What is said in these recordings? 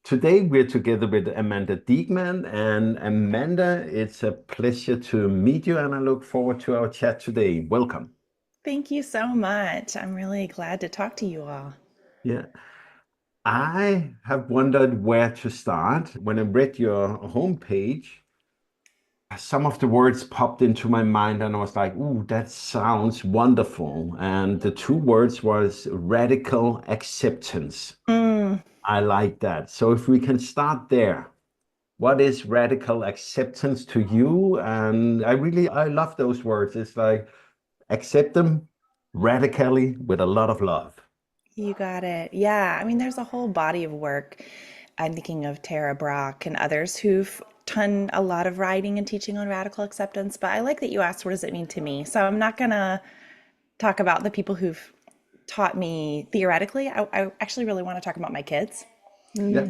Today we're together with Amanda Diekman. And Amanda, it's a pleasure to meet you, and I look forward to our chat today. Welcome. Thank you so much. I'm really glad to talk to you all. Yeah, I have wondered where to start. When I read your homepage, some of the words popped into my mind, and I was like, "Ooh, that sounds wonderful." And the two words was radical acceptance. Mm, I like that. So if we can start there. What is radical acceptance to you? And I love those words. It's like accept them radically with a lot of love. you got it. Yeah, I mean, there's a whole body of work. I'm thinking of Tara Brach and others who've done a lot of writing and teaching on radical acceptance. But I like that you asked, what does it mean to me? So I'm not gonna talk about the people who've taught me theoretically. I actually really want to talk about my kids. Yeah.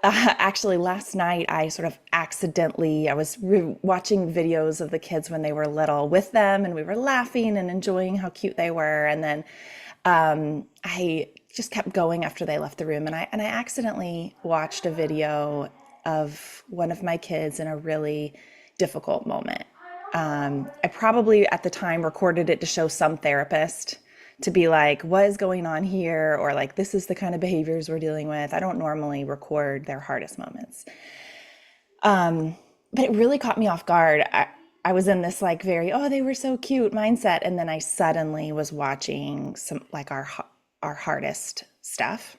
Actually, last night I sort of accidentally, I was watching videos of the kids when they were little with them, and we were laughing and enjoying how cute they were. And then I just kept going after they left the room, and I accidentally watched a video of one of my kids in a really difficult moment. I probably at the time recorded it to show some therapist to be like, what is going on here? Or like, this is the kind of behaviors we're dealing with. I don't normally record their hardest moments. But it really caught me off guard. I was in this like very, oh, they were so cute mindset. And then I suddenly was watching some like our hardest stuff.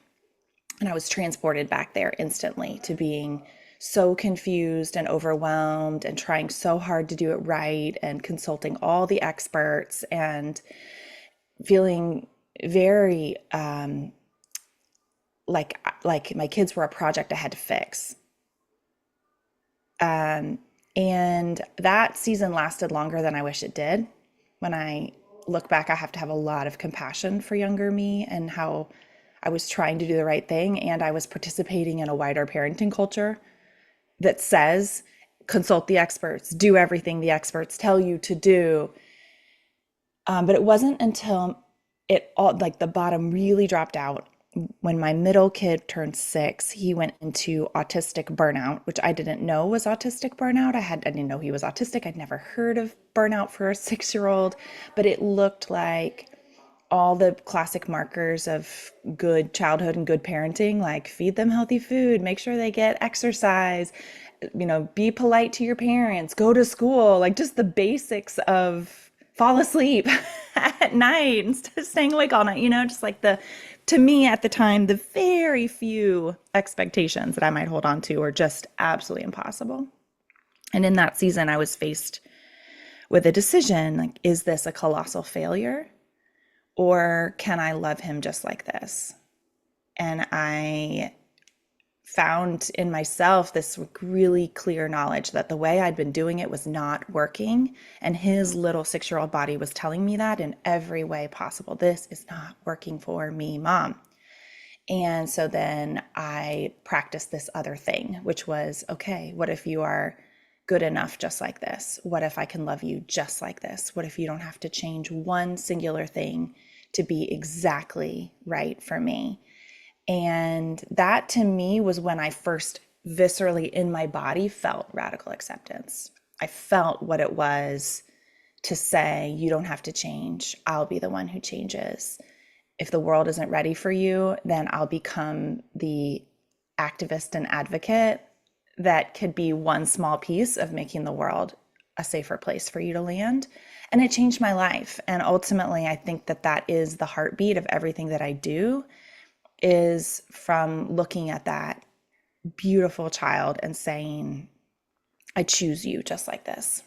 And I was transported back there instantly to being so confused and overwhelmed and trying so hard to do it right and consulting all the experts and feeling very like my kids were a project I had to fix. And that season lasted longer than I wish it did. When I look back, I have to have a lot of compassion for younger me and how I was trying to do the right thing, and I was participating in a wider parenting culture that says consult the experts, do everything the experts tell you to do. But it wasn't until it all like the bottom really dropped out when my middle kid turned 6. He went into autistic burnout, which I didn't know was autistic burnout. I didn't know he was autistic. I'd never heard of burnout for a 6-year-old, but it looked like all the classic markers of good childhood and good parenting, like feed them healthy food, make sure they get exercise, be polite to your parents, go to school, like just the basics of fall asleep at night instead of staying awake all night, just like to me at the time, the very few expectations that I might hold on to are just absolutely impossible. And in that season, I was faced with a decision like, is this a colossal failure? Or can I love him just like this? And I found in myself this really clear knowledge that the way I'd been doing it was not working. And his little 6-year-old body was telling me that in every way possible. This is not working for me, mom. And so then I practiced this other thing, which was, okay, what if you are good enough just like this? What if I can love you just like this? What if you don't have to change one singular thing to be exactly right for me? And that to me was when I first viscerally in my body felt radical acceptance. I felt what it was to say, you don't have to change. I'll be the one who changes. If the world isn't ready for you, then I'll become the activist and advocate that could be one small piece of making the world a safer place for you to land. And it changed my life. And ultimately, I think that that is the heartbeat of everything that I do, is from looking at that beautiful child and saying, I choose you just like this.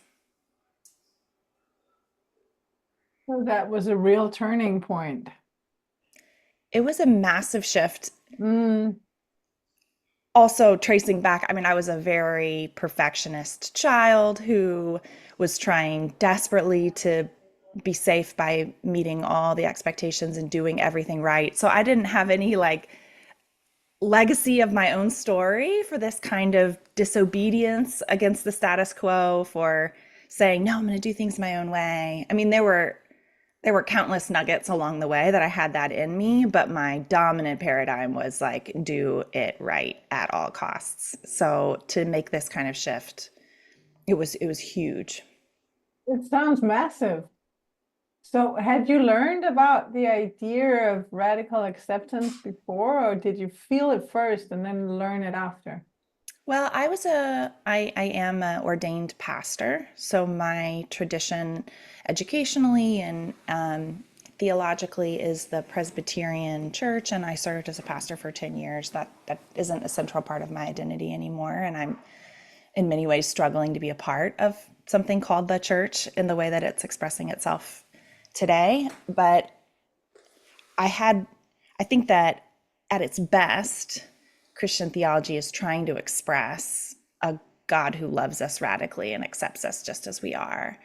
So that was a real turning point. It was a massive shift. Mm, Also, tracing back, I mean, I was a very perfectionist child who was trying desperately to be safe by meeting all the expectations and doing everything right. So I didn't have any like legacy of my own story for this kind of disobedience against the status quo, for saying, no, I'm going to do things my own way. I mean, there were There were countless nuggets along the way that I had that in me, but my dominant paradigm was like, do it right at all costs. So to make this kind of shift, it was huge. It sounds massive. So, had you learned about the idea of radical acceptance before, or did you feel it first and then learn it after? Well, I am an ordained pastor, so my tradition educationally and theologically is the Presbyterian Church, and I served as a pastor for 10 years. That isn't a central part of my identity anymore, and I'm in many ways struggling to be a part of something called the church in the way that it's expressing itself today. But I had, I think that at its best, Christian theology is trying to express a God who loves us radically and accepts us just as we are.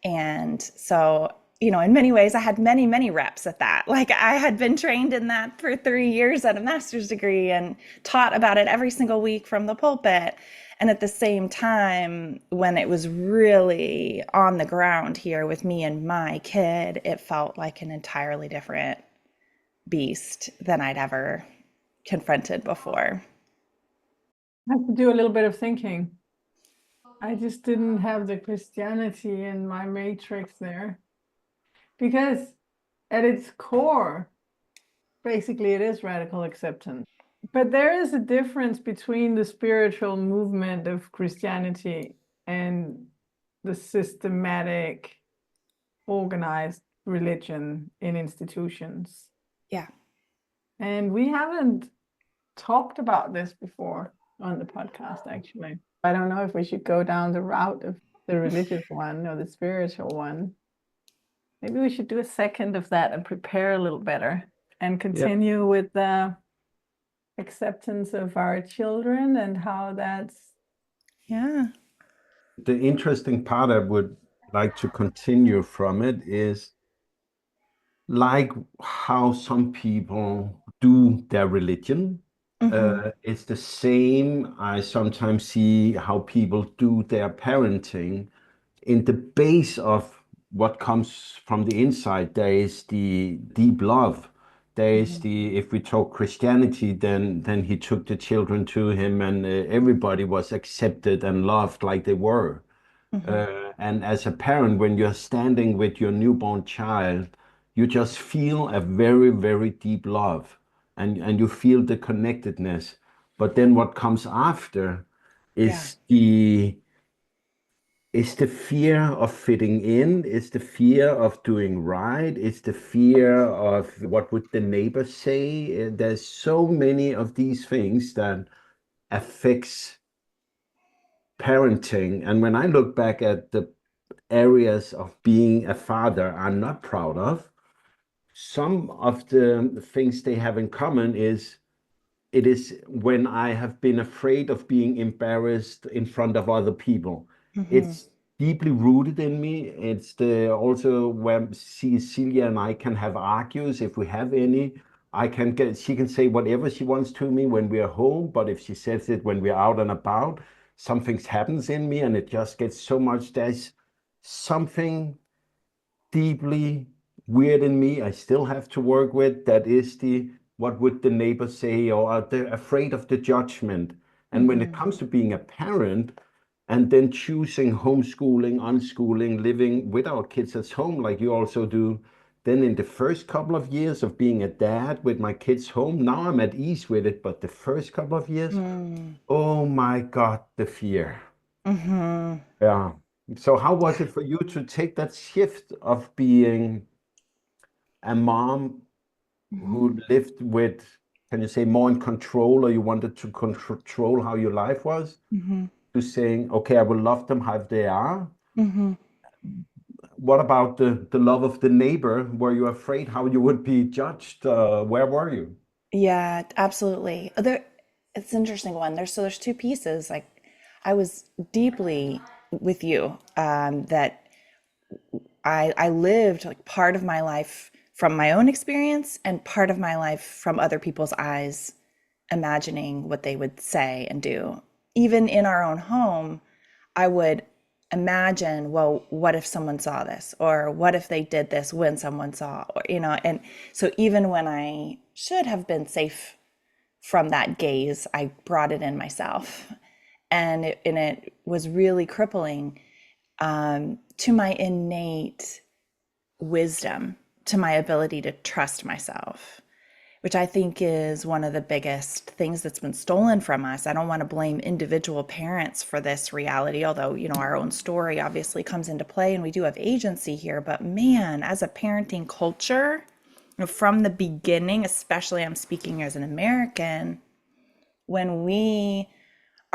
And so, in many ways, I had many, many reps at that. Like I had been trained in that for 3 years at a master's degree and taught about it every single week from the pulpit. And at the same time, when it was really on the ground here with me and my kid, it felt like an entirely different beast than I'd ever confronted before. I have to do a little bit of thinking. I just didn't have the Christianity in my matrix there. Because at its core, basically, it is radical acceptance. But there is a difference between the spiritual movement of Christianity and the systematic, organized religion in institutions. Yeah. And we haven't talked about this before on the podcast, actually. I don't know if we should go down the route of the religious one or the spiritual one. Maybe we should do a second of that and prepare a little better and Yeah. continue with the acceptance of our children and how that's. Yeah. The interesting part I would like to continue from it is like how some people do their religion. Mm-hmm. It's the same. I sometimes see how people do their parenting. In the base of what comes from the inside, there is the deep love. There is Mm-hmm. the, if we talk Christianity, then he took the children to him, and everybody was accepted and loved like they were. Mm-hmm. And as a parent, when you're standing with your newborn child, you just feel a very, very deep love, and you feel the connectedness. But then what comes after Yeah. is the fear of fitting in, is the fear of doing right, is the fear of what would the neighbors say. There's so many of these things that affects parenting. And when I look back at the areas of being a father I'm not proud of, some of the things they have in common is it is when I have been afraid of being embarrassed in front of other people. Mm-hmm. It's deeply rooted in me. It's the also where Cecilia and I can have argues if we have any. I can get She can say whatever she wants to me when we are home, but if she says it when we're out and about, something happens in me and it just gets so much. There's something deeply weird in me I still have to work with. That is the what would the neighbor say, or are they afraid of the judgment? And when it Mm-hmm. comes to being a parent and then choosing homeschooling, unschooling, living with our kids at home, like you also do, then in the first couple of years of being a dad with my kids home, now I'm at ease with it. But the first couple of years, oh my God, the fear. Mm-hmm. Yeah. So how was it for you to take that shift of being a mom Mm-hmm. who lived with, can you say, more in control, or you wanted to control how your life was, Mm-hmm. to saying, okay, I will love them how they are? Mm-hmm. What about the love of the neighbor? Were you afraid how you would be judged? Where were you? Yeah, absolutely. It's an interesting one. There's two pieces. Like, I was deeply with you that I lived like part of my life from my own experience and part of my life from other people's eyes, imagining what they would say and do. Even in our own home, I would imagine, well, what if someone saw this? Or what if they did this when someone saw? Or, and so even when I should have been safe from that gaze, I brought it in myself. And it was really crippling to my innate wisdom, to my ability to trust myself, which I think is one of the biggest things that's been stolen from us. I don't want to blame individual parents for this reality, although, our own story obviously comes into play and we do have agency here. But man, as a parenting culture, from the beginning, especially I'm speaking as an American, when we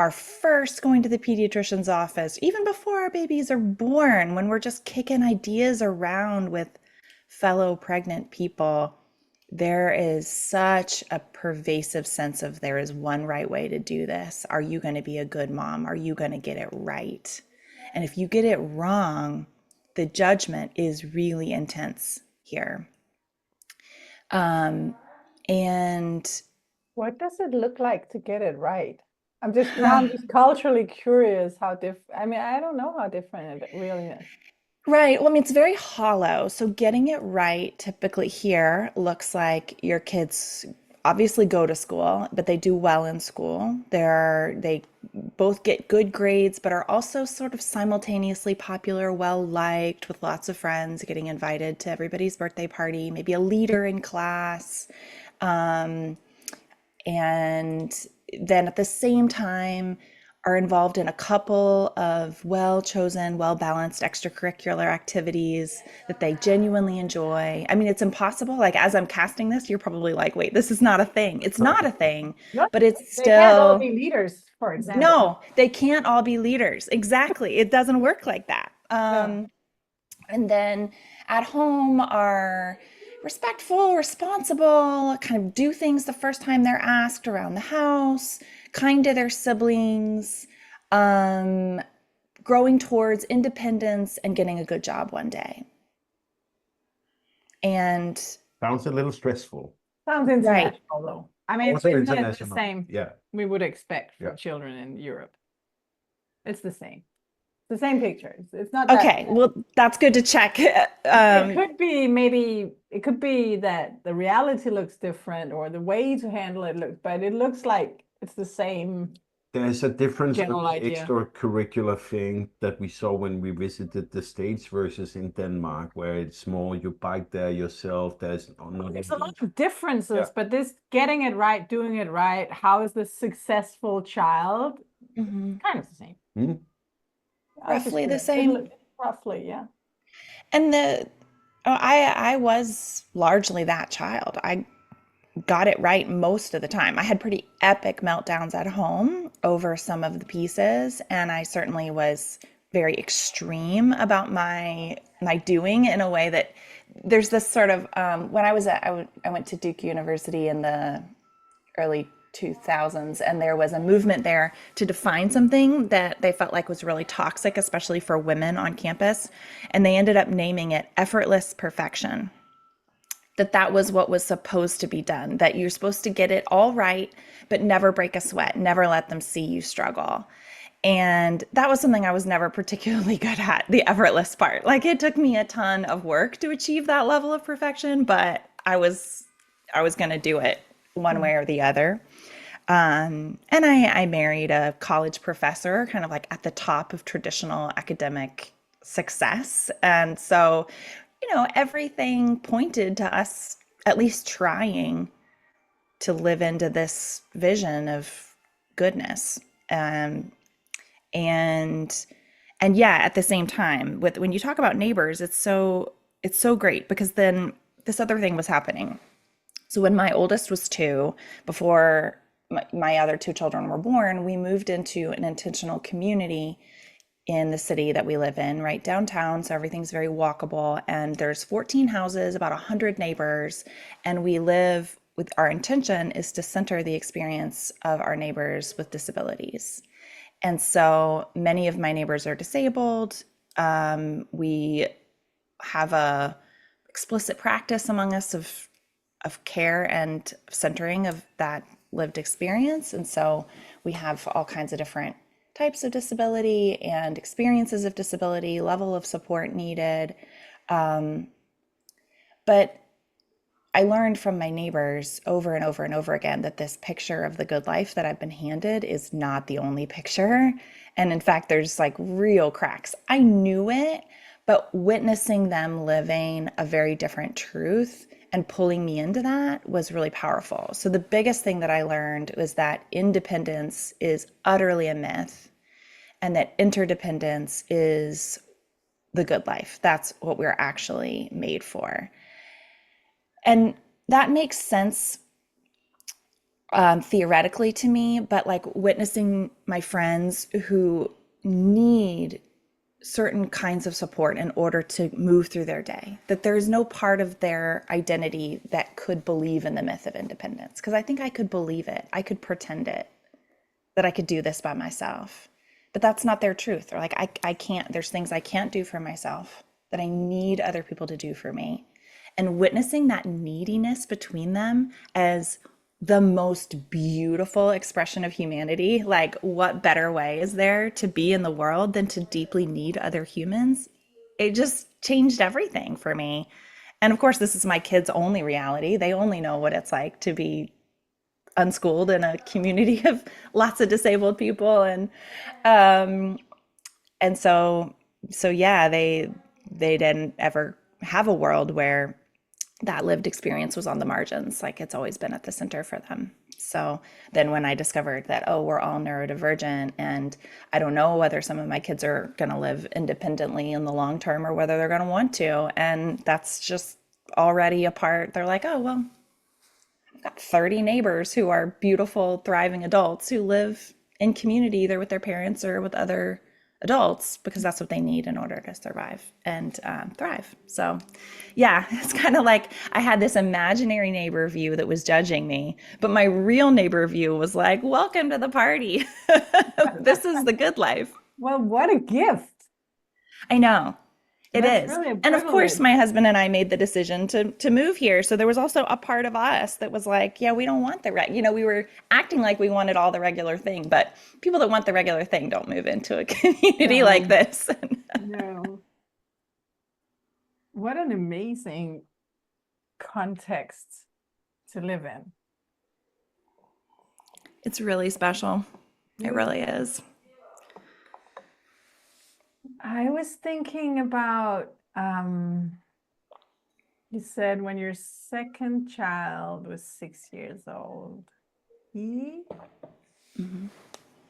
are first going to the pediatrician's office, even before our babies are born, when we're just kicking ideas around with fellow pregnant people, there is such a pervasive sense of there is one right way to do this. Are you going to be a good mom? Are you going to get it right? And if you get it wrong, the judgment is really intense here. And What does it look like to get it right? I'm just culturally curious how different. I mean, I don't know how different it really is. Right. Well, I mean, it's very hollow. So getting it right typically here looks like your kids obviously go to school, but they do well in school. They both get good grades, but are also sort of simultaneously popular, well liked, with lots of friends, getting invited to everybody's birthday party, maybe a leader in class. And then at the same time are involved in a couple of well-chosen, well-balanced extracurricular activities that they genuinely enjoy. I mean, it's impossible. Like, as I'm casting this, you're probably like, wait, this is not a thing. It's not a thing, No, but it's they can't all still, be leaders, for example. no, they can't all be leaders. Exactly. It doesn't work like that. No. And then at home are respectful, responsible, kind of do things the first time they're asked around the house, kind to their siblings, um, growing towards independence and getting a good job one day. And Sounds a little stressful. Sounds right. international, though. I mean, Also isn't it the international. same Yeah. we would expect for Yeah. children in Europe? It's the same. The same pictures. It's not that. Okay, well, that's good to check. It could be maybe it could be that the reality looks different or the way to handle it looks, but it looks like it's the same There's a difference of general the idea. extracurricular thing that we saw when we visited the States versus in Denmark, where it's more you bike there yourself. There's not There's a lot of differences, Yeah. but this getting it right, doing it right, how is the successful child? Mhm. Kind of the same. Mhm. Roughly the same. Roughly, yeah. And I was largely that child. I got it right most of the time. I had pretty epic meltdowns at home over some of the pieces, and I certainly was very extreme about my doing in a way that there's this sort of when I went to Duke University in the early 2000s, and there was a movement there to define something that they felt like was really toxic, especially for women on campus, and they ended up naming it effortless perfection. That was what was supposed to be done, that you're supposed to get it all right, but never break a sweat, never let them see you struggle. And that was something I was never particularly good at, the effortless part. Like, it took me a ton of work to achieve that level of perfection, but I was going to do it one way or the other. And I married a college professor, kind of like at the top of traditional academic success. And so, everything pointed to us at least trying to live into this vision of goodness. And yeah, at the same time, when you talk about neighbors, it's so great, because then this other thing was happening. So when my oldest was 2, before my other 2 children were born, we moved into an intentional community in the city that we live in, right downtown. So everything's very walkable, and there's 14 houses, about 100 neighbors, and we live with, our intention is to center the experience of our neighbors with disabilities. And so many of my neighbors are disabled. We have a explicit practice among us of care and centering of that lived experience. And so we have all kinds of different types of disability and experiences of disability, level of support needed. But I learned from my neighbors over and over and over again that this picture of the good life that I've been handed is not the only picture. And in fact, there's like real cracks. I knew it, but witnessing them living a very different truth and pulling me into that was really powerful. So the biggest thing that I learned was that independence is utterly a myth and that interdependence is the good life. That's what we're actually made for. And that makes sense theoretically to me, but like witnessing my friends who need certain kinds of support in order to move through their day, that there's no part of their identity that could believe in the myth of independence. Because I think I could believe it, I could pretend it, that I could do this by myself. But that's not their truth. Or like, I can't, there's things I can't do for myself that I need other people to do for me. And witnessing that neediness between them as the most beautiful expression of humanity, like what better way is there to be in the world than to deeply need other humans? It just changed everything for me. And of course, this is my kids' only reality. They only know what it's like to be unschooled in a community of lots of disabled people. Um, and so yeah, they didn't ever have a world where that lived experience was on the margins. Like it's always been at the center for them. So then when I discovered that, oh, we're all neurodivergent and I don't know whether some of my kids are going to live independently in the long term or whether they're going to want to. And that's just already a part. They're like, oh, well, I've got 30 neighbors who are beautiful, thriving adults who live in community either with their parents or with other adults because that's what they need in order to survive and thrive. So, yeah, it's kind of like I had this imaginary neighbor view that was judging me, but my real neighbor view was like, welcome to the party. This is the good life. Well, what a gift. I know. It That's is. really a And of course, privilege. my husband and I made the decision to move here. So there was also a part of us that was like, yeah, we don't want we were acting like we wanted all the regular thing, but people that want the regular thing don't move into a community like No, this. no. What an amazing context to live in. It's really special. It really is. I was thinking about, you said when your second child was 6 years old, he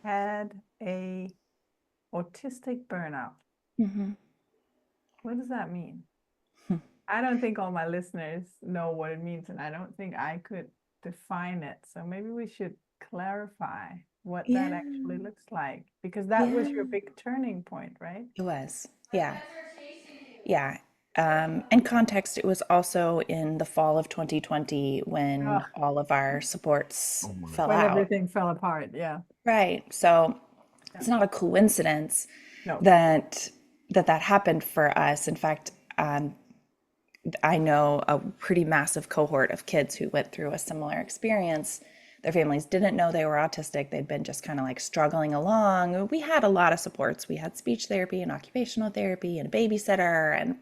had a autistic burnout. What does that mean? I don't think all my listeners know what it means, and I don't think I could define it. So maybe we should clarify what that Yeah. actually looks like, because that was your big turning point, right? It was. Yeah. Yeah. And context, it was also in the fall of 2020 when Ugh, all of our supports Oh my. fell when out. everything fell apart. Yeah. Right. So it's not a coincidence No. that that happened for us. In fact, I know a pretty massive cohort of kids who went through a similar experience. Their families didn't know they were autistic. They'd been just kind of like struggling along. We had a lot of supports. We had speech therapy and occupational therapy and a babysitter and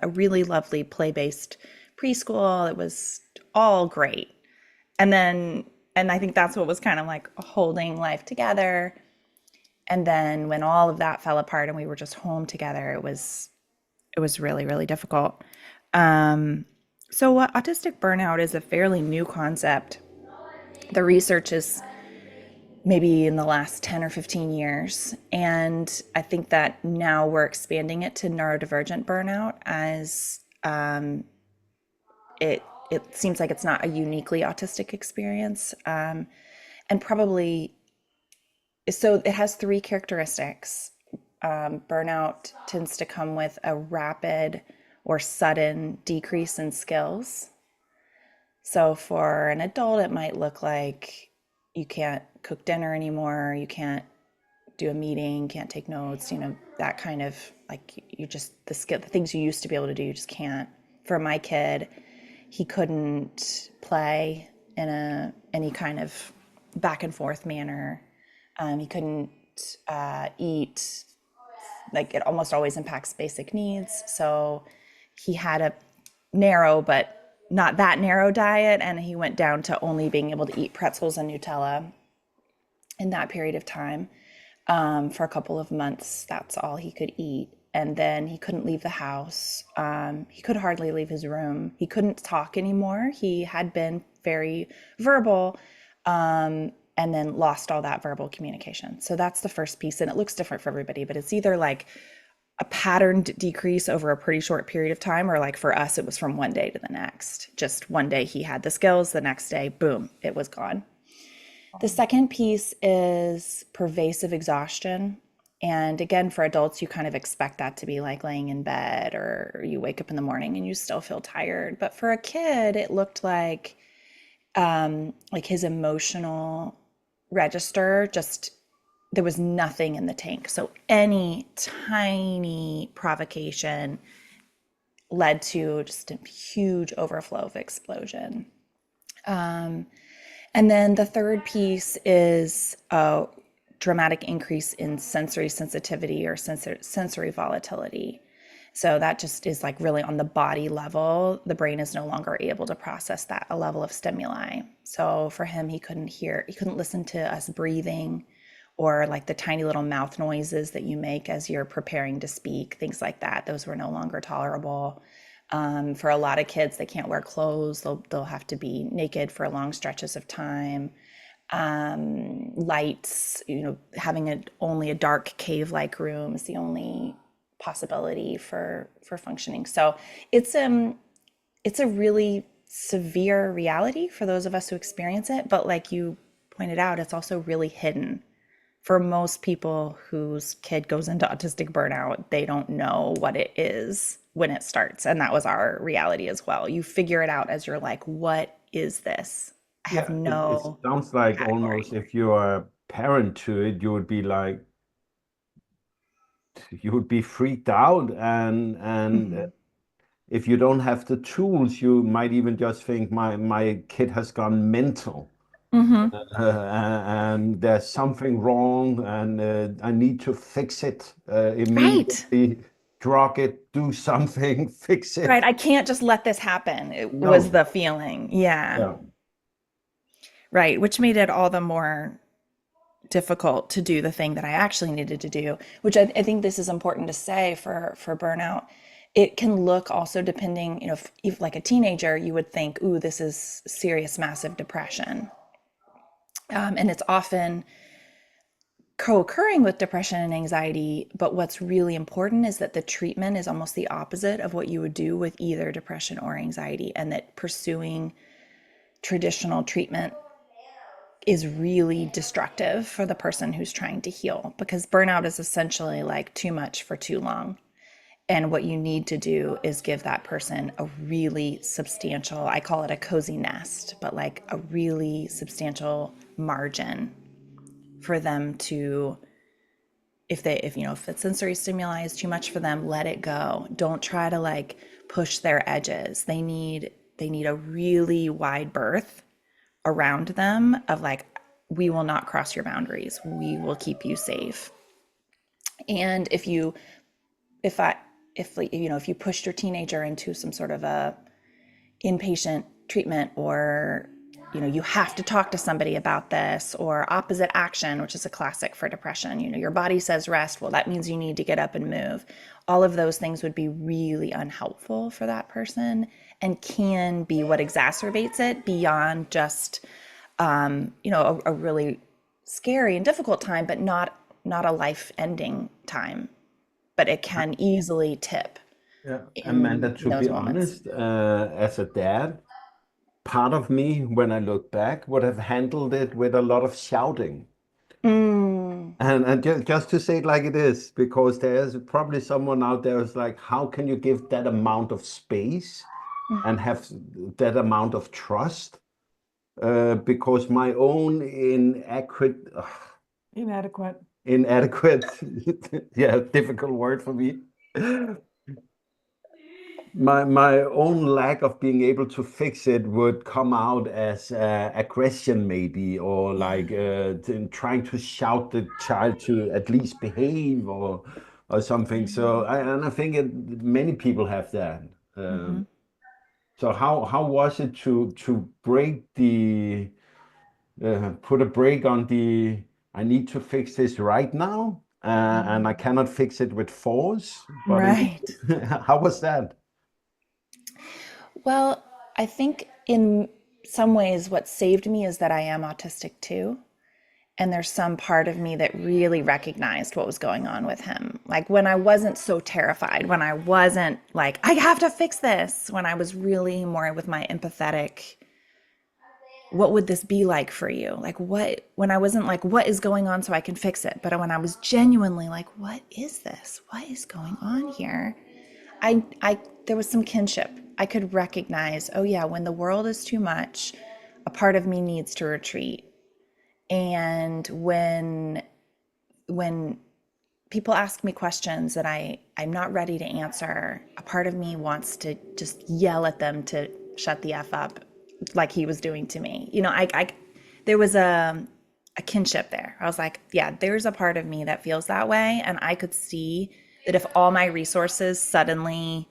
a really lovely play-based preschool. It was all great. And I think that's what was kind of like holding life together. And then when all of that fell apart and we were just home together, it was really, really difficult. So autistic burnout is a fairly new concept. The research is maybe in the last 10 or 15 years. And I think that now we're expanding it to neurodivergent burnout as it seems like it's not a uniquely autistic experience. And probably, so it has three characteristics. Burnout tends to come with a rapid or sudden decrease in skills. So for an adult, it might look like you can't cook dinner anymore, you can't do a meeting, can't take notes, that kind of like you just the things you used to be able to do, you just can't. For my kid, he couldn't play in any kind of back and forth manner. He couldn't eat, like it almost always impacts basic needs. So he had a narrow, but not that narrow diet. And he went down to only being able to eat pretzels and Nutella in that period of time. For a couple of months, that's all he could eat. And then he couldn't leave the house. He could hardly leave his room. He couldn't talk anymore. He had been very verbal, and then lost all that verbal communication. So that's the first piece. And it looks different for everybody, but it's either like a patterned decrease over a pretty short period of time, or like for us, it was from one day to the next. Just one day he had the skills, the next day, boom, it was gone. The second piece is pervasive exhaustion. And again, for adults, you kind of expect that to be like laying in bed or you wake up in the morning and you still feel tired. But for a kid, it looked like his emotional register just, there was nothing in the tank. So any tiny provocation led to just a huge overflow of explosion. And then the third piece is a dramatic increase in sensory sensitivity or sensory volatility. So that just is like really on the body level, the brain is no longer able to process that a level of stimuli. So for him, he couldn't listen to us breathing or like the tiny little mouth noises that you make as you're preparing to speak, things like that. Those were no longer tolerable. For a lot of kids, they can't wear clothes. They'll have to be naked for long stretches of time. Lights, having only a dark cave-like room is the only possibility for functioning. So it's a really severe reality for those of us who experience it. But like you pointed out, it's also really hidden. For most people whose kid goes into autistic burnout, they don't know what it is when it starts. And that was our reality as well. You figure it out as you're like, what is this? I have Yeah, it no sounds like almost category. if you are a parent to it, you would be like, you would be freaked out, and Mhm. if you don't have the tools, you might even just think my kid has gone mental, Mhm. and there's something wrong, and I need to fix it Right. immediately, drug it, do something, fix Right. it. I can't just let this happen. It was No, the feeling. Yeah. yeah, Right. Which made it all the more difficult to do the thing that I actually needed to do, which I think this is important to say for burnout. It can look also depending, if like a teenager, you would think, ooh, this is serious, massive depression. And it's often co-occurring with depression and anxiety. But what's really important is that the treatment is almost the opposite of what you would do with either depression or anxiety, and that pursuing traditional treatment is really destructive for the person who's trying to heal, because burnout is essentially like too much for too long. And what you need to do is give that person a really substantial, I call it a cozy nest, but like a really substantial margin for them to, if the sensory stimuli is too much for them, let it go. Don't try to like push their edges. They need a really wide berth around them of like, we will not cross your boundaries. We will keep you safe. And if I, if you pushed your teenager into some sort of a inpatient treatment, or you have to talk to somebody about this, or opposite action, which is a classic for depression, your body says rest, well, that means you need to get up and move. All of those things would be really unhelpful for that person, and can be what exacerbates it beyond just a really scary and difficult time, but not a life ending time, but it can easily tip yeah. in Amanda, to those be moments. honest, as a dad, part of me, when I look back, would have handled it with a lot of shouting. Mm. And just to say it like it is, because there's probably someone out there who's like, how can you give that amount of space and have that amount of trust? Because my own Inadequate. inadequate, yeah, difficult word for me. my own lack of being able to fix it would come out as aggression maybe, or like Yeah. trying to shout the child to at least behave, or something. So and I think many people have that. Mm-hmm. So how was it to break the put a break on the I need to fix this right now, and I Mm-hmm. cannot fix it with force, but Right. how was that? Well, I think in some ways what saved me is that I am autistic too. And there's some part of me that really recognized what was going on with him. Like when I wasn't so terrified, when I wasn't like, I have to fix this, when I was really more with my empathetic, what would this be like for you? Like when I wasn't like, what is going on so I can fix it? But when I was genuinely like, what is this? What is going on here? There was some kinship. I could recognize, oh yeah, when the world is too much, a part of me needs to retreat. And when people ask me questions that I'm not ready to answer, a part of me wants to just yell at them to shut the F up, like he was doing to me. There was a kinship there. I was like, yeah, there's a part of me that feels that way. And I could see that if all my resources suddenly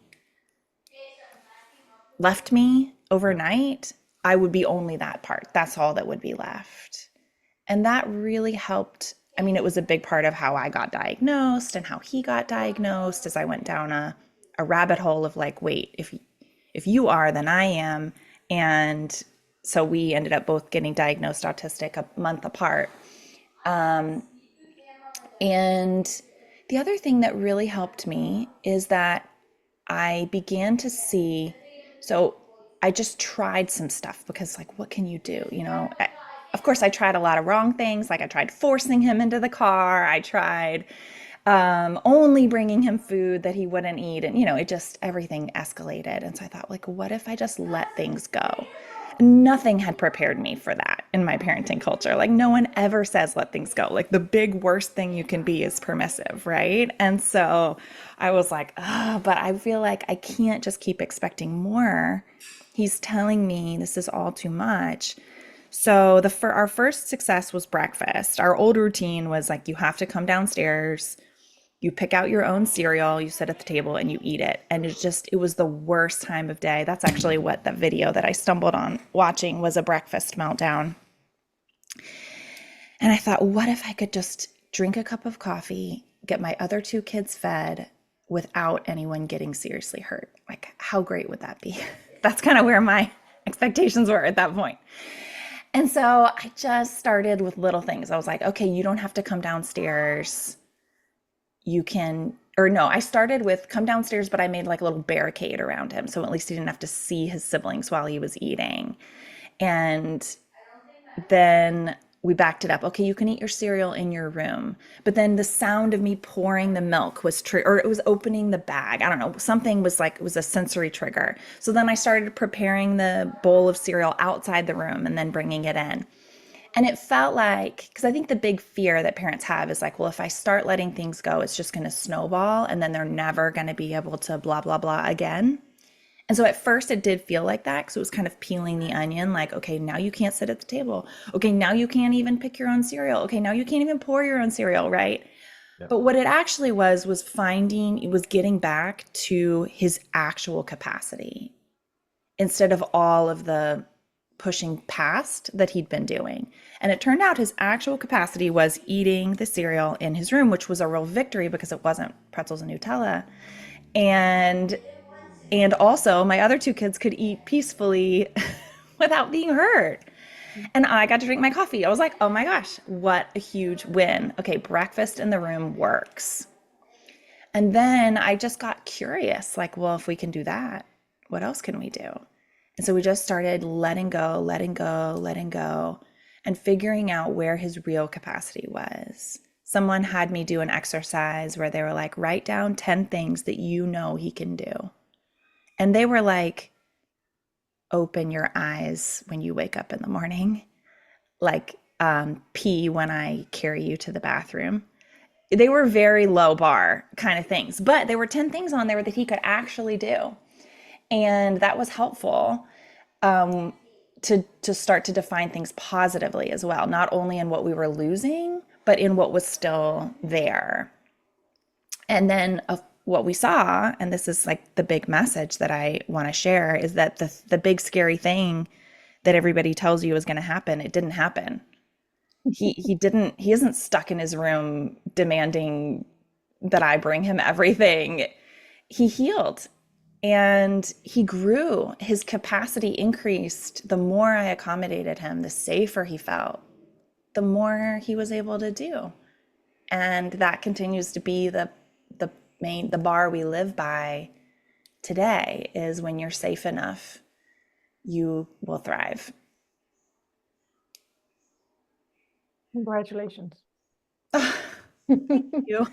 left me Yeah. overnight, I would be only that part. That's all that would be left. And that really helped. I mean, it was a big part of how I got diagnosed and how he got diagnosed as I went down a rabbit hole of like, wait, if you are, then I am. And so we ended up both getting diagnosed autistic a month apart. And the other thing that really helped me is that I began to see, so I just tried some stuff because, like, what can you do? Of course, I tried a lot of wrong things. Like, I tried forcing him into the car. I tried only bringing him food that he wouldn't eat. And, it just, everything escalated. And so I thought, like, what if I just let things go? Nothing had prepared me for that in my parenting culture. Like, no one ever says let things go. Like, the big worst thing you can be is permissive, right? And so I was like, oh, but I feel like I can't just keep expecting more. He's telling me this is all too much. So our first success was breakfast. Our old routine was like, you have to come downstairs, you pick out your own cereal, you sit at the table and you eat it. And it was the worst time of day. That's actually what the video that I stumbled on watching was, a breakfast meltdown. And I thought, what if I could just drink a cup of coffee, get my other two kids fed without anyone getting seriously hurt? Like, how great would that be? That's kind of where my expectations were at that point. And so I just started with little things. I was like, okay, you don't have to come downstairs. You can, or no, I started with come downstairs, but I made like a little barricade around him. So at least he didn't have to see his siblings while he was eating. And then we backed it up. Okay, you can eat your cereal in your room. But then the sound of me pouring the milk was or it was opening the bag. I don't know. Something was like, it was a sensory trigger. So then I started preparing the bowl of cereal outside the room and then bringing it in. And it felt like, because I think the big fear that parents have is like, well, if I start letting things go, it's just going to snowball and then they're never going to be able to blah, blah, blah again. And so at first it did feel like that because it was kind of peeling the onion, like, okay, now you can't sit at the table. Okay, now you can't even pick your own cereal. Okay, now you can't even pour your own cereal, right? Yeah. But what it actually was getting back to his actual capacity instead of all of the pushing past that he'd been doing. And it turned out his actual capacity was eating the cereal in his room, which was a real victory because it wasn't pretzels and Nutella. And also my other two kids could eat peacefully without being hurt. And I got to drink my coffee. I was like, oh my gosh, what a huge win. Okay, breakfast in the room works. And then I just got curious, like, well, if we can do that, what else can we do? And so we just started letting go, letting go, letting go, and figuring out where his real capacity was. Someone had me do an exercise where they were like, write down 10 things that you know he can do. And they were like, open your eyes when you wake up in the morning, like pee when I carry you to the bathroom. They were very low bar kind of things, but there were 10 things on there that he could actually do. And that was helpful, um, to start to define things positively as well, not only in what we were losing, but in what was still there. And then what we saw, and this is like the big message that I want to share, is that the big scary thing that everybody tells you is going to happen, it didn't happen. He isn't stuck in his room demanding that I bring him everything. He healed and he grew. His capacity increased. The more I accommodated him, the safer he felt, the more he was able to do. And that continues to be the the bar we live by today, is when you're safe enough, you will thrive. Congratulations. You.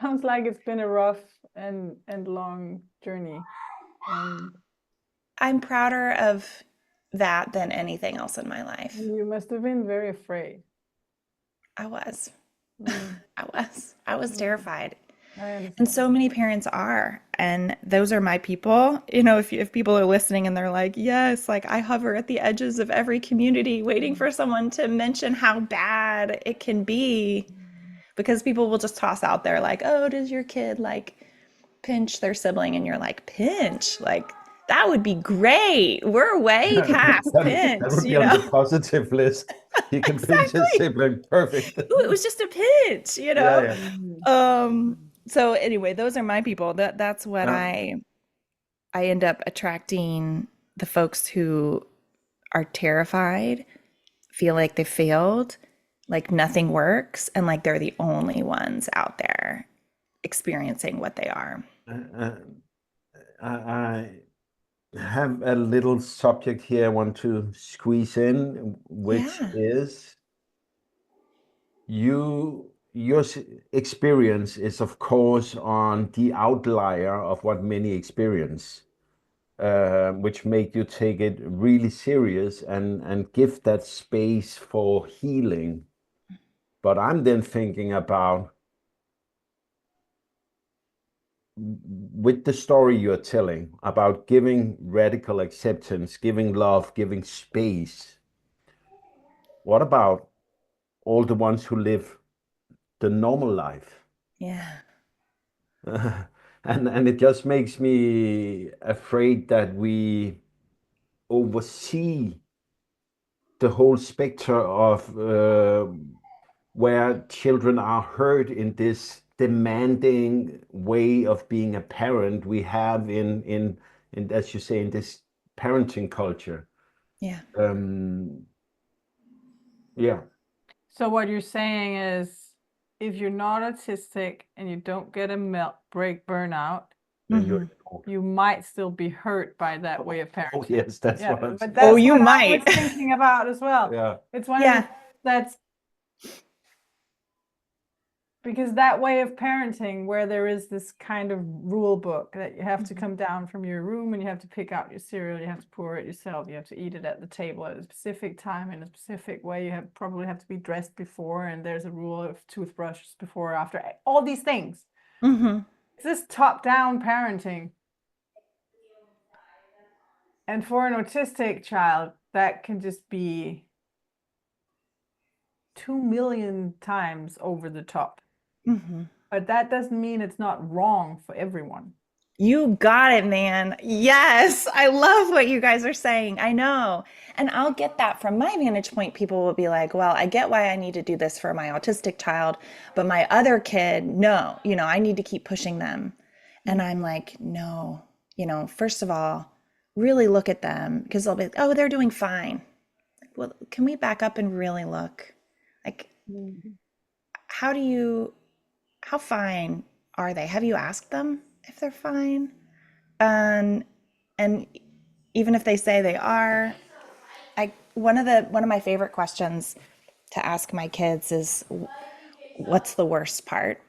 Sounds like it's been a rough and long journey. And I'm prouder of that than anything else in my life. you must have been very afraid. I was. Mm, I was terrified. I And understand. so many parents are. And those are my people. If people are listening and they're like, yes, like I hover at the edges of every community waiting for someone to mention how bad it can be, because people will just toss out there like, oh, does your kid like pinch their sibling? And you're like, pinch? Like that would be great. We're way past That pinch, would be on the positive list. He can pinch his Exactly. sibling. Perfect. Ooh, it was just a pinch. Yeah, yeah. Mm. So anyway, those are my people. That's what Yeah. I end up attracting, the folks who are terrified, feel like they failed, like nothing works, and like they're the only ones out there experiencing what they are. Uh, I have a little subject here I want to squeeze in, which Yeah. is your experience is of course on the outlier of what many experience, which make you take it really serious and give that space for healing. But I'm then thinking about, with the story you're telling about giving radical acceptance, giving love, giving space, what about all the ones who live the normal life? Yeah. And it just makes me afraid that we oversee the whole spectrum of where children are hurt in this demanding way of being a parent we have in as you say, in this parenting culture. Yeah. Um, yeah. So what you're saying is, if you're not autistic and you don't get a break burnout, Then you're Mhm. you might still be hurt by that way of oh parenting. yes, that's Yeah, what I'm but saying. Oh, that's you what I was might. thinking about as well. Yeah. It's one of Yeah. the that's because that way of parenting, where there is this kind of rule book that you have to come down from your room and you have to pick out your cereal, you have to pour it yourself, you have to eat it at the table at a specific time in a specific way, you probably have to be dressed before, and there's a rule of toothbrushes before or after, all these things. Hmm. It's this top-down parenting. And for an autistic child, that can just be 2 million times over the top. Hmm. But that doesn't mean it's not wrong for everyone. You got it, man. Yes. I love what you guys are saying. I know. And I'll get that from my vantage point. People will be like, well, I get why I need to do this for my autistic child, but my other kid, no, I need to keep pushing them. And I'm like, no, first of all, really look at them, because they'll be like, oh, they're doing fine. Well, can we back up and really look? Like, Mhm. how do you, how fine are they? Have you asked them if they're fine? And and even if they say they are, I one of my favorite questions to ask my kids is, what's the worst part?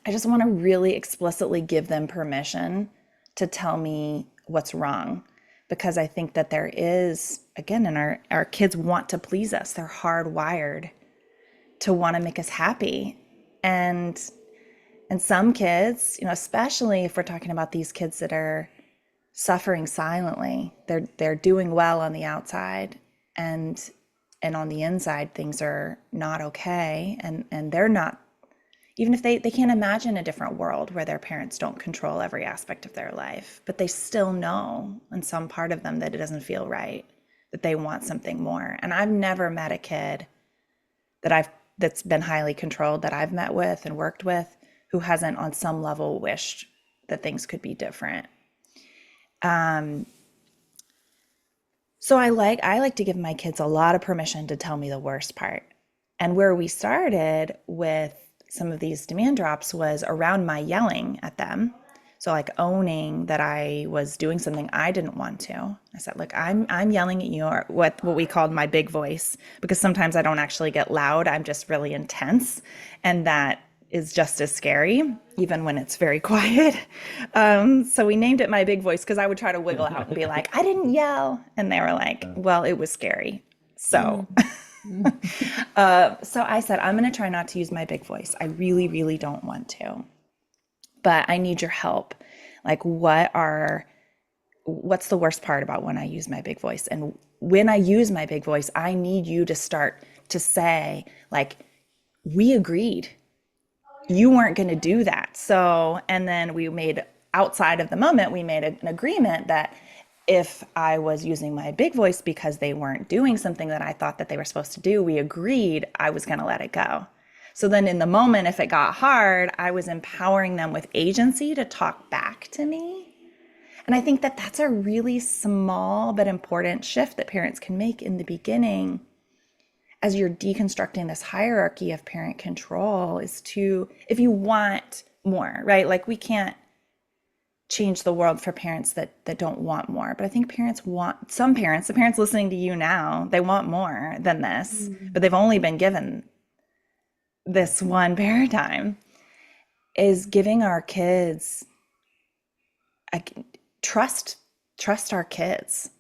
I just want to really explicitly give them permission to tell me what's wrong, because I think that there is, again, and our kids want to please us. They're hardwired to want to make us happy. And some kids, especially if we're talking about these kids that are suffering silently. They're doing well on the outside, and on the inside things are not okay, and they're not, even if they can't imagine a different world where their parents don't control every aspect of their life, but they still know in some part of them that it doesn't feel right, that they want something more. And I've never met a kid that's been highly controlled that I've met with and worked with who hasn't on some level wished that things could be different. So I like to give my kids a lot of permission to tell me the worst part. And where we started with some of these demand drops was around my yelling at them. So like owning that I was doing something I didn't want to. I said, look, I'm yelling at you, or what we called my big voice, because sometimes I don't actually get loud. I'm just really intense. And that is just as scary, even when it's very quiet. So we named it my big voice because I would try to wiggle out and be like, I didn't yell. And they were like, well, it was scary. So, so I said, I'm going to try not to use my big voice. I really, really don't want to, but I need your help. Like, what's the worst part about when I use my big voice? And when I use my big voice, I need you to start to say, like, we agreed you weren't going to do that. So, and then we made, outside of the moment, we made an agreement that if I was using my big voice because they weren't doing something that I thought that they were supposed to do, we agreed I was going to let it go. So then in the moment, if it got hard, I was empowering them with agency to talk back to me. And I think that that's a really small but important shift that parents can make in the beginning as you're deconstructing this hierarchy of parent control, is to, if you want more, right? Like, we can't change the world for parents that don't want more. But I think parents want, some parents, the parents listening to you now, they want more than this, but they've only been given this one paradigm. Is giving our kids a trust our kids,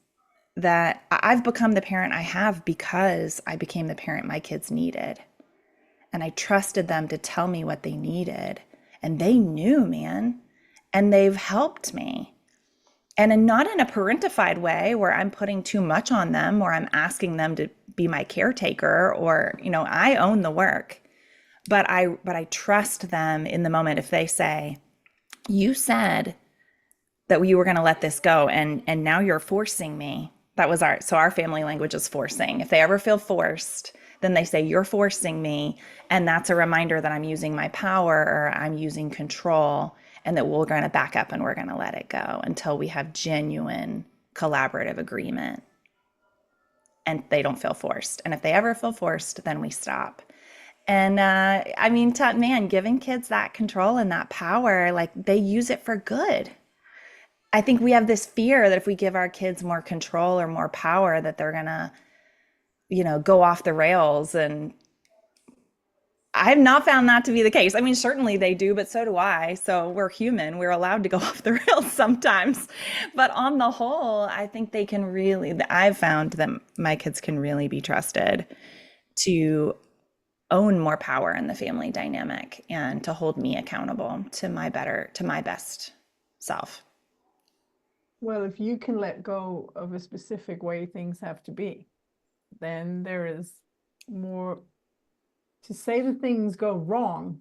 that I've become the parent I have because I became the parent my kids needed. And I trusted them to tell me what they needed. And they knew, man. And they've helped me. And not in a parentified way where I'm putting too much on them or I'm asking them to be my caretaker, or, I own the work. But I trust them in the moment. If they say, you said that we were going to let this go, and now you're forcing me. That was our family language is forcing. If they ever feel forced, then they say, you're forcing me. And that's a reminder that I'm using my power, or I'm using control, and that we're going to back up and we're going to let it go until we have genuine collaborative agreement and they don't feel forced. And if they ever feel forced, then we stop. And I mean, man, giving kids that control and that power, like, they use it for good. I think we have this fear that if we give our kids more control or more power, that they're gonna, go off the rails. And I've not found that to be the case. I mean, certainly they do, but so do I. So we're human. We're allowed to go off the rails sometimes. But on the whole, I think they can really, I've found that my kids can really be trusted to own more power in the family dynamic and to hold me accountable to my best self. Well, if you can let go of a specific way things have to be, then there is more to say that things go wrong.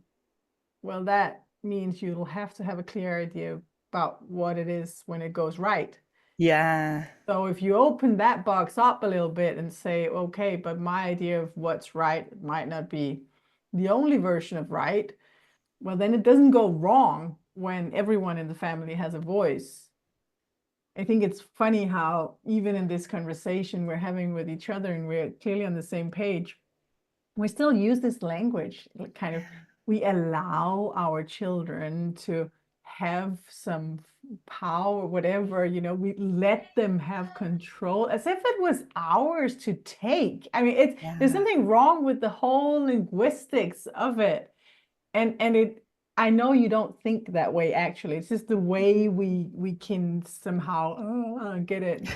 Well, that means you'll have to have a clear idea about what it is when it goes right. Yeah. So if you open that box up a little bit and say, okay, but my idea of what's right might not be the only version of right, well, then it doesn't go wrong when everyone in the family has a voice. I think it's funny how even in this conversation we're having with each other and we're clearly on the same page, we still use this language, kind of, we allow our children to have some power, whatever, we let them have control as if it was ours to take. I mean, there's something wrong with the whole linguistics of it. And I know you don't think that way, actually. It's just the way we can somehow get it.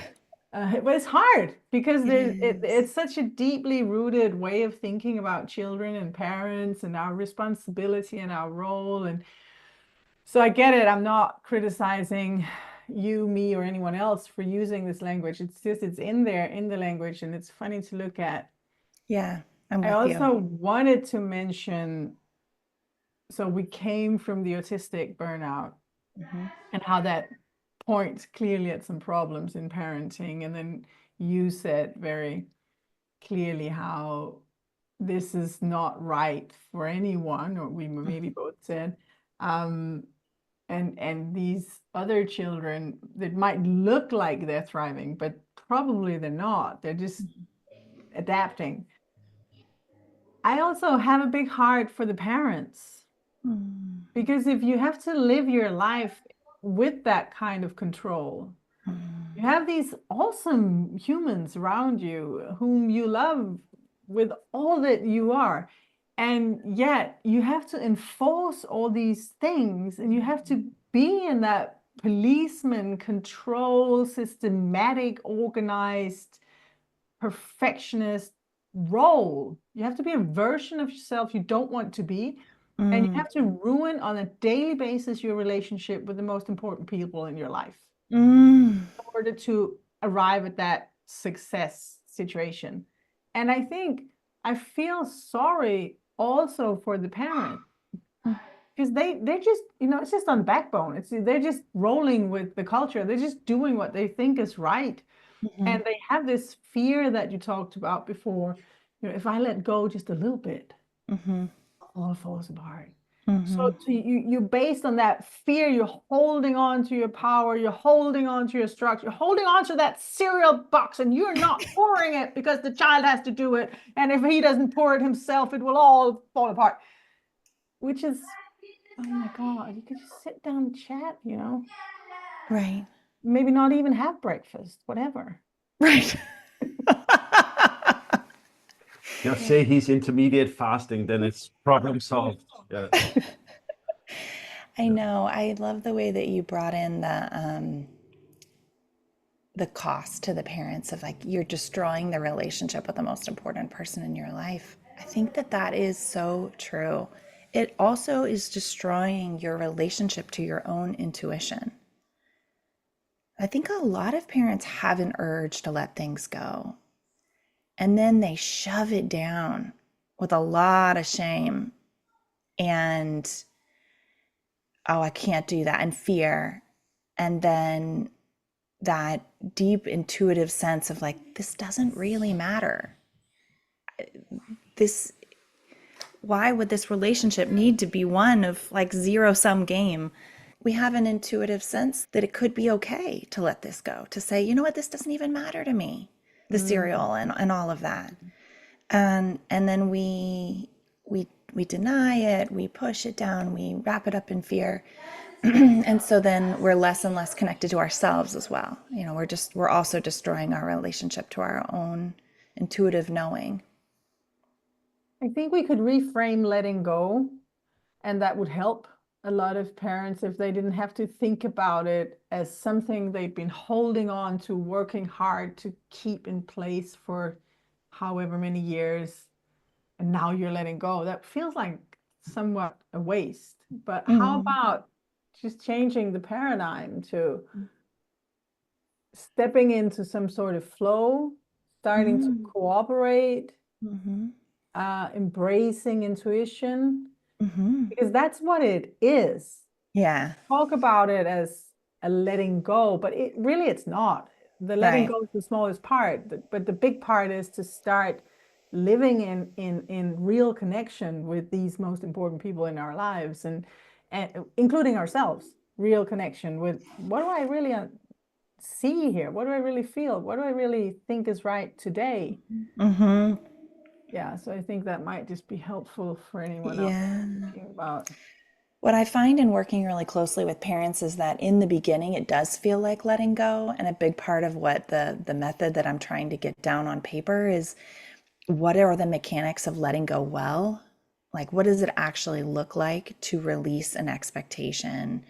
But it's hard because it's such a deeply rooted way of thinking about children and parents and our responsibility and our role. And so I get it. I'm not criticizing you, me, or anyone else for using this language. It's just, it's in there in the language, and it's funny to look at. Yeah, I'm I with you. also wanted to mention, so we came from the autistic burnout Hmm. and how that points clearly at some problems in parenting. And then you said very clearly how this is not right for anyone, or we maybe both said. Um, and these other children that might look like they're thriving, but probably they're not. They're just adapting. I also have a big heart for the parents, Mm. because if you have to live your life with that kind of control, you Mm. have these awesome humans around you whom you love with all that you are. And yet you have to enforce all these things, and you have to be in that policeman control, systematic, organized, perfectionist role. You have to be a version of yourself you don't want to be. And you Mm. have to ruin on a daily basis your relationship with the most important people in your life Mm. order to arrive at that success situation. And I think I feel sorry also for the parents, because they're just, it's just on backbone. They're just rolling with the culture. They're just doing what they think is right. Mhm. And they have this fear that you talked about before. If I let go just a little bit, Mhm. all falls apart. So Mhm. you based on that fear, you're holding on to your power, you're holding on to your structure, you're holding on to that cereal box, and you're not pouring it because the child has to do it. And if he doesn't pour it himself, it will all fall apart. Which is, oh my God, you could just sit down and chat, Right. maybe not even have breakfast, whatever. Right. Just Yeah. say he's intermediate fasting, then it's problem solved. Yeah. I know. I love the way that you brought in the cost to the parents of like you're destroying the relationship with the most important person in your life. I think that that is so true. It also is destroying your relationship to your own intuition. I think a lot of parents have an urge to let things go, and then they shove it down with a lot of shame and, oh, I can't do that, and fear. And then that deep intuitive sense of like, this doesn't really matter. This, why would this relationship need to be one of like zero sum game? We have an intuitive sense that it could be okay to let this go, to say, you know what, this doesn't even matter to me, the Mm. cereal and all of that. And then we deny it, we push it down, we wrap it up in fear. And so then we're less and less connected to ourselves as well. We're also destroying our relationship to our own intuitive knowing. I think we could reframe letting go, and that would help a lot of parents if they didn't have to think about it as something they've been holding on to, working hard to keep in place for however many years, and now you're letting go. That feels like somewhat a waste. But how Mm. about just changing the paradigm to stepping into some sort of flow, starting to Mm. cooperate, Mhm. embracing intuition, Mhm. because that's what it is. Yeah. Talk about it as a letting go, but it's not. The letting Right. go is the smallest part, but the big part is to start living in real connection with these most important people in our lives, and including ourselves. Real connection with, what do I really see here? What do I really feel? What do I really think is right today? Mhm. Yeah, so I think that might just be helpful for anyone else Yeah. thinking about. What I find in working really closely with parents is that in the beginning, it does feel like letting go. And a big part of what the method that I'm trying to get down on paper is what are the mechanics of letting go well? Like, what does it actually look like to release an expectation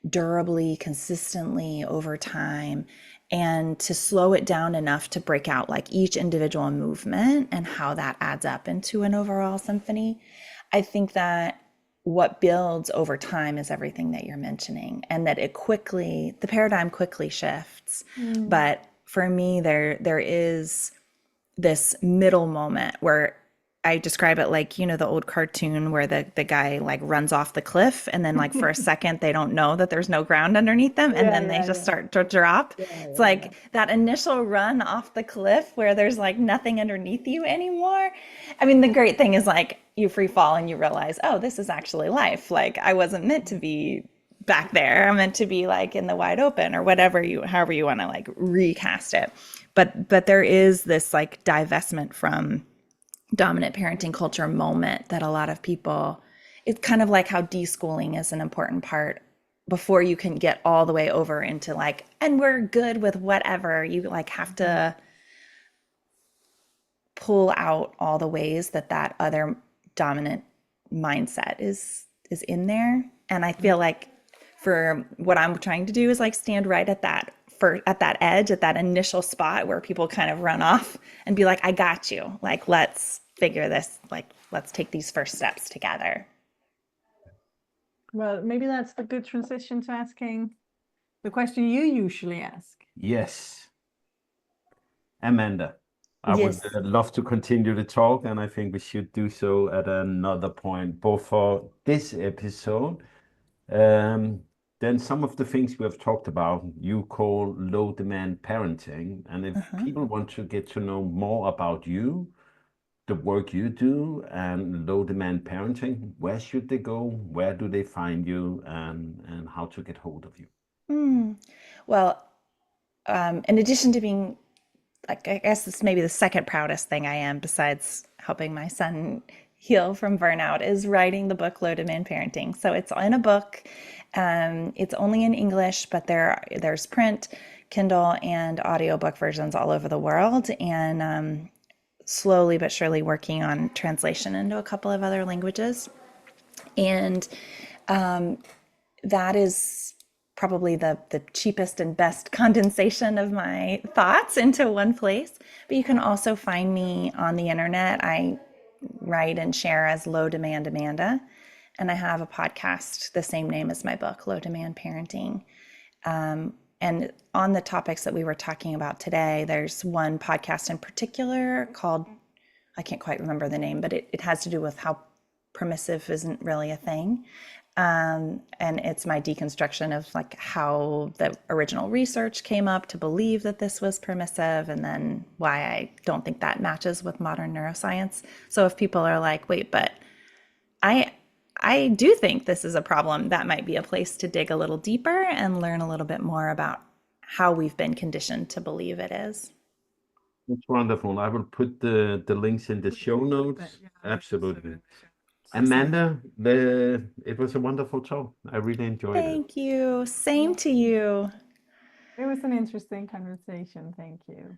durably, consistently over time, and to slow it down enough to break out like each individual movement and how that adds up into an overall symphony? I think that what builds over time is everything that you're mentioning, and that the paradigm quickly shifts. Mm. But for me, there is this middle moment where I describe it like, the old cartoon where the guy like runs off the cliff, and then like for a second they don't know that there's no ground underneath them, and Yeah, then they yeah, just yeah. start to drop. Yeah, It's yeah, yeah. like that initial run off the cliff where there's like nothing underneath you anymore. I mean, the great thing is like you free fall and you realize, oh, this is actually life. Like I wasn't meant to be back there. I'm meant to be like in the wide open, or however you want to like recast it. But there is this like divestment from dominant parenting culture moment that a lot of people, it's kind of like how deschooling is an important part before you can get all the way over into like, and we're good with whatever. You like have to pull out all the ways that other dominant mindset is in there. And I feel like for what I'm trying to do is like stand right at that edge, at that initial spot where people kind of run off and be like, I got you. Like, let's figure this, like, let's take these first steps together. Well, maybe that's the good transition to asking the question you usually ask. Yes. Amanda, I would Yes. love to continue the talk, and I think we should do so at another point, both for this episode. Um, then some of the things we have talked about, you call low demand parenting. And if Uh-huh. people want to get to know more about you, the work you do, and low demand parenting, where should they go? Where do they find you, and how to get hold of you? Well, in addition to being like, I guess this may be the second proudest thing I am besides helping my son heal from burnout, is writing the book Low Demand Parenting. So it's in a book. It's only in English, but there's print, Kindle, and audiobook versions all over the world. And slowly but surely working on translation into a couple of other languages. And that is probably the cheapest and best condensation of my thoughts into one place. But you can also find me on the internet. I write and share as Low Demand Amanda. And I have a podcast the same name as my book, Low Demand Parenting. And on the topics that we were talking about today, there's one podcast in particular called, I can't quite remember the name, but it has to do with how permissive isn't really a thing. And it's my deconstruction of like how the original research came up to believe that this was permissive, and then why I don't think that matches with modern neuroscience. So if people are like, wait, but I I do think this is a problem, that might be a place to dig a little deeper and learn a little bit more about how we've been conditioned to believe it is. That's wonderful. I will put the links in the show notes. Absolutely. Awesome. Amanda, it was a wonderful talk. I really enjoyed it. Thank you. Same to you. It was an interesting conversation. Thank you.